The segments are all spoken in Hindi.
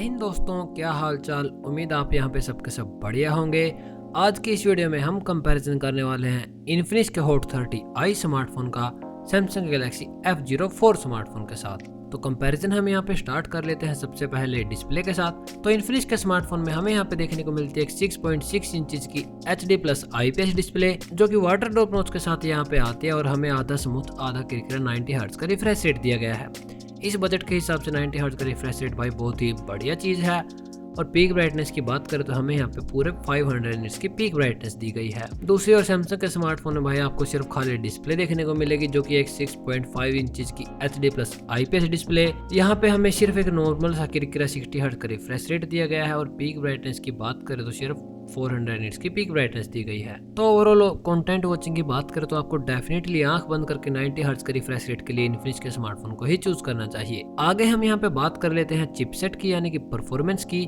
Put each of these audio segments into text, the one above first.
हिंद दोस्तों, क्या हाल चाल। उम्मीद आप यहाँ पे सबके सब बढ़िया होंगे। आज की इस वीडियो में हम कंपैरिजन करने वाले हैं इन्फिनिक्स के हॉट 30i स्मार्टफोन का सैमसंग गैलेक्सी F04 स्मार्टफोन के साथ। तो कंपैरिजन हम यहाँ पे स्टार्ट कर लेते हैं सबसे पहले डिस्प्ले के साथ। तो इन्फिनिक्स के स्मार्टफोन में हमें यहाँ पे देखने को मिलती है एक 6.6 इंचज की HD+ IPS डिस्प्ले, जो कि वाटर ड्रॉप नॉच के साथ यहाँ पे आती है और हमें आधा स्मूथ आधा किरकिरा 90 हर्ट्ज का रिफ्रेश रेट दिया गया है। इस बजट के हिसाब से 90 हर्ट्ज का रिफ्रेश रेट भाई बहुत ही बढ़िया चीज़ है। और पीक ब्राइटनेस की बात करें तो हमें यहाँ पे पूरे 500 निट्स की पीक ब्राइटनेस दी गई है। दूसरी ओर सैमसंग के स्मार्टफोन में भाई आपको सिर्फ खाली डिस्प्ले देखने को मिलेगी, जो कि एक 6.5 इंचज की HD+ IPS डिस्प्ले। यहाँ पे हमें सिर्फ एक नॉर्मल सा किरकिरा 60 हर्ट्ज का रिफ्रेश रेट दिया गया है और पीक ब्राइटनेस की बात करें तो सिर्फ 400 निट्स की पीक ब्राइटनेस दी गई है। तो ओवरऑल कंटेंट वॉचिंग की बात करें तो आपको डेफिनेटली आंख बंद करके 90 हर्ट्ज के रिफ्रेश रेट के लिए इन्फिनिक्स के स्मार्टफोन को ही चूज करना चाहिए। आगे हम यहाँ पे बात कर लेते हैं चिपसेट की, यानी कि परफॉर्मेंस की।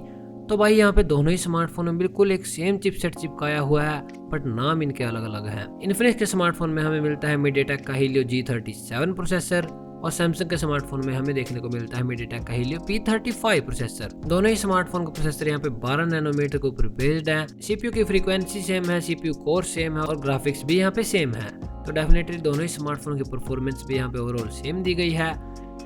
तो भाई यहाँ पे दोनों ही स्मार्टफोन में बिल्कुल एक सेम चिपसेट चिपकाया हुआ है, बट नाम इनके अलग अलग है। इन्फिनिक्स के स्मार्टफोन में हमें मिलता है MediaTek का Helio G37 प्रोसेसर और सैमसंग के स्मार्टफोन में हमें देखने को मिलता है MediaTek का Helio P35 प्रोसेसर। दोनों ही स्मार्टफोन का प्रोसेसर यहाँ पे 12 नैनोमीटर के ऊपर बेस्ड है। CPU की फ्रीक्वेंसी सेम है, CPU कोर सेम है और ग्राफिक्स भी यहाँ पे सेम है। तो डेफिनेटली दोनों ही स्मार्टफोन की परफॉर्मेंस भी यहाँ पे ओवरऑल सेम दी गई है।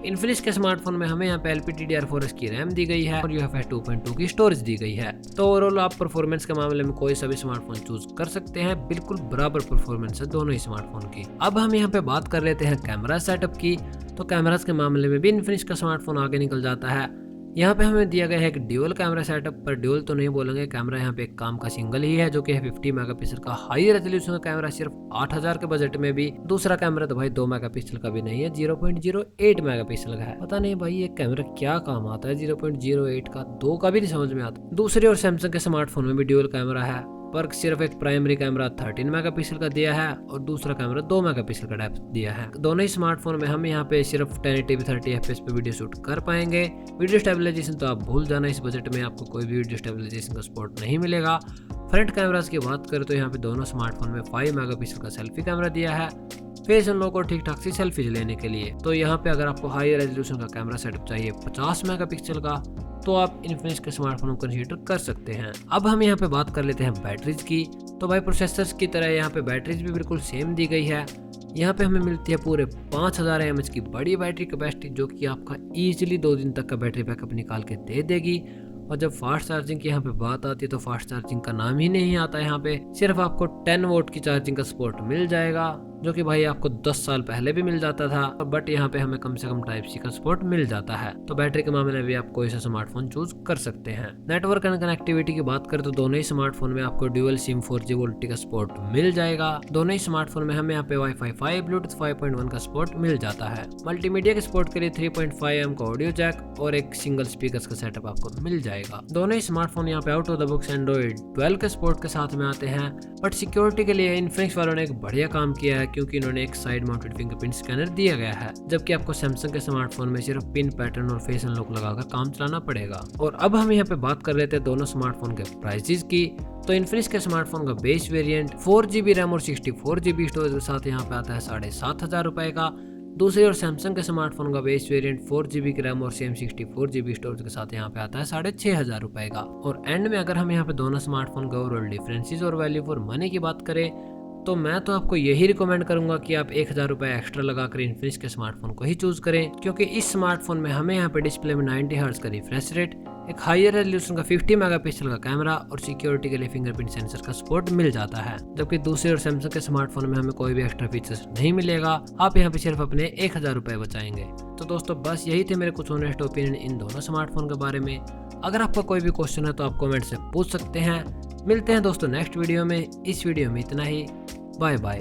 इन्फिनिक्स के स्मार्टफोन में हमें यहाँ पे LPDDR4 की रैम दी गई है और UFS 2.2 की स्टोरेज दी गई है। तो ओवरऑल आप परफॉर्मेंस के मामले में कोई सा भी स्मार्टफोन चूज कर सकते हैं, बिल्कुल बराबर परफॉर्मेंस है दोनों ही स्मार्टफोन की। अब हम यहाँ पे बात कर लेते हैं कैमरा सेटअप की। तो कैमरास के मामले में भी इन्फिनिक्स का स्मार्टफोन आगे निकल जाता है। यहाँ पे हमें दिया गया है एक ड्यूअल कैमरा सेटअप, पर ड्यूअल तो नहीं बोलेंगे, कैमरा यहाँ पे एक काम का सिंगल ही है, जो कि है 50 मेगापिक्सल का हाई रेजोल्यूशन का कैमरा सिर्फ 8000 के बजट में भी। दूसरा कैमरा तो भाई 2 मेगापिक्सल का भी नहीं है, 0.08 मेगापिक्सल का है। पता नहीं भाई ये कैमरा क्या काम आता है 0.08 का, 2 का भी नहीं समझ में आता। दूसरी ओर सैमसंग के स्मार्टफोन में भी ड्यूअल कैमरा है, पर सिर्फ एक प्राइमरी कैमरा 13 मेगापिक्सल का दिया है और दूसरा कैमरा 2 मेगापिक्सल का डेप्थ दिया है। दोनों ही स्मार्टफोन में हम यहाँ पे सिर्फ 1080p 30 fps पे वीडियो शूट कर पाएंगे। वीडियो स्टेबलाइजेशन तो आप भूल जाना, इस बजट में आपको कोई भी वीडियो स्टेबलाइजेशन का सपोर्ट नहीं मिलेगा। फ्रंट कैमरास की बात करें तो यहाँ पे दोनों स्मार्टफोन में 5 मेगापिक्सल का सेल्फी कैमरा दिया है, फेस अनलॉक और ठीक ठाक सी सेल्फीज लेने के लिए। तो यहाँ पे अगर आपको हाई रेजोल्यूशन का कैमरा सेटअप चाहिए 50 मेगापिक्सल का, तो आप इन्फिनिक्स के स्मार्टफोन को कंसीडर कर सकते हैं। अब हम यहाँ पे बात कर लेते हैं बैटरीज की। तो भाई प्रोसेसर्स की तरह यहाँ पे बैटरीज भी बिल्कुल सेम दी गई है। यहाँ पे हमें मिलती है पूरे 5000 mAh की बड़ी बैटरी कैपेसिटी, जो कि आपका इजीली 2 दिन तक का बैटरी बैकअप निकाल के दे देगी। और जब फास्ट चार्जिंग की यहाँ पे बात आती है तो फास्ट चार्जिंग का नाम ही नहीं आता। यहाँ पे सिर्फ आपको 10 वोट की चार्जिंग का सपोर्ट मिल जाएगा, जो कि भाई आपको 10 साल पहले भी मिल जाता था, बट यहाँ पे हमें कम से कम Type-C का सपोर्ट मिल जाता है। तो बैटरी के मामले में भी आप कोई सा स्मार्टफोन चूज कर सकते हैं। नेटवर्क एंड कनेक्टिविटी की बात करें तो दोनों ही स्मार्टफोन में आपको ड्यूअल सिम 4G VoLTE का सपोर्ट मिल जाएगा। दोनों ही स्मार्टफोन में हमें यहाँ पे Wi-Fi 5 Bluetooth 5.1 का सपोर्ट मिल जाता है। मल्टीमीडिया के सपोर्ट के लिए 3.5mm का ऑडियो जैक और एक सिंगल स्पीकर का सेटअप आपको मिल जाएगा। दोनों ही स्मार्टफोन यहाँ पे out of the box Android 12 के सपोर्ट के साथ में आते हैं, बट सिक्योरिटी के लिए इन्फिनिक्स वालों ने एक बढ़िया काम किया है, क्योंकि इन्होंने एक साइड माउंटेड फिंगरप्रिंट स्कैनर दिया गया है, जबकि आपको सैमसंग के स्मार्टफोन में सिर्फ पिन पैटर्न और फेस अनलॉक लगाकर काम चलाना पड़ेगा। और अब हम यहाँ पे बात कर लेते हैं दोनों स्मार्टफोन के प्राइसेस की। तो इन्फिनिक्स के स्मार्टफोन का बेस वेरिएंट 4GB रैम और 64GB स्टोरेज के साथ यहाँ पे आता है 7500 रुपए का। दूसरी ओर सैमसंग के स्मार्टफोन का बेस वेरिएंट 4GB की रैम और सेम 64GB स्टोरेज के साथ यहाँ पे आता है 6500 रुपए का। और एंड में अगर हम यहाँ पे दोनों स्मार्टफोन के ओवरऑल डिफरेंसेस और वैल्यू फॉर मनी की बात करें, तो मैं तो आपको यही रिकमेंड करूंगा कि आप 1000 रुपए एक्स्ट्रा लगाकर इन्फिनिक्स के स्मार्टफोन को ही चूज करें, क्योंकि इस स्मार्टफोन में हमें यहाँ पे डिस्प्ले में 90 हर्ट्ज का रिफ्रेश रेट, एक हायर रेजोल्यूशन का 50 मेगापिक्सल का कैमरा और सिक्योरिटी के लिए फिंगरप्रिंट सेंसर का सपोर्ट मिल जाता है। जबकि दूसरे और सैमसंग के स्मार्टफोन में हमें कोई भी एक्स्ट्रा फीचर्स नहीं मिलेगा। आप यहाँ पे सिर्फ अपने 1000 रुपए बचाएंगे। तो दोस्तों बस यही थे मेरे कुछ ऑनेस्ट ओपिनियन इन दोनों स्मार्टफोन के बारे में। अगर आपका कोई भी क्वेश्चन है तो आप कमेंट से पूछ सकते हैं। मिलते हैं दोस्तों नेक्स्ट वीडियो में। इस वीडियो में इतना ही। Bye bye.